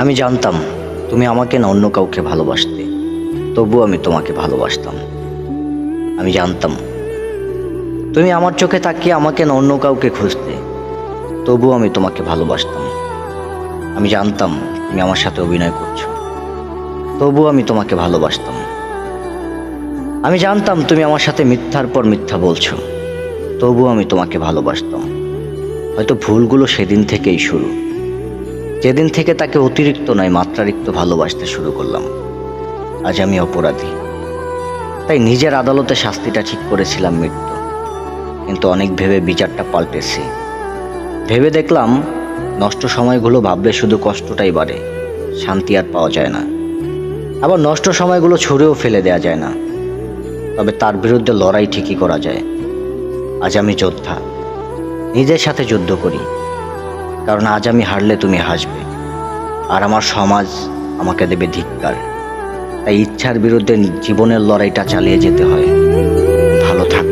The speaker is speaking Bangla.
আমি জানতাম তুমি আমাকে না অন্য কাউকে ভালোবাসতে, তবুও আমি তোমাকে ভালোবাসতাম। আমি জানতাম তুমি আমার চোখে তাকিয়ে আমাকে না অন্য কাউকে খুঁজতে, তবুও আমি তোমাকে ভালোবাসতাম। আমি জানতাম তুমি আমার সাথে অভিনয় করছো, তবুও আমি তোমাকে ভালোবাসতাম। আমি জানতাম তুমি আমার সাথে মিথ্যার পর মিথ্যা বলছো, তবুও আমি তোমাকে ভালোবাসতাম। হয়তো ভুলগুলো সেদিন থেকেই শুরু, যেদিন থেকে তাকে অতিরিক্ত নয় মাত্রাতিরিক্ত ভালোবাসতে শুরু করলাম। আজ আমি অপরাধী, তাই নিজের আদালতে শাস্তিটা ঠিক করেছিলাম মৃত্যু। কিন্তু অনেক ভেবে বিচারটা পাল্টেছি। ভেবে দেখলাম নষ্ট সময়গুলো ভাবলে শুধু কষ্টটাই বাড়ে, শান্তি আর পাওয়া যায় না। আবার নষ্ট সময়গুলো ছুঁড়েও ফেলে দেওয়া যায় না, তবে তার বিরুদ্ধে লড়াই ঠিকই করা যায়। আজ আমি যোদ্ধা, নিজের সাথে যুদ্ধ করি, কারণ আজ আমি হারলে তুমি হাসবে, আর আমার সমাজ আমাকে দেবে ধিক্কার। তাই ইচ্ছার বিরুদ্ধে জীবনের লড়াইটা চালিয়ে যেতে হয়। ভালো থাক।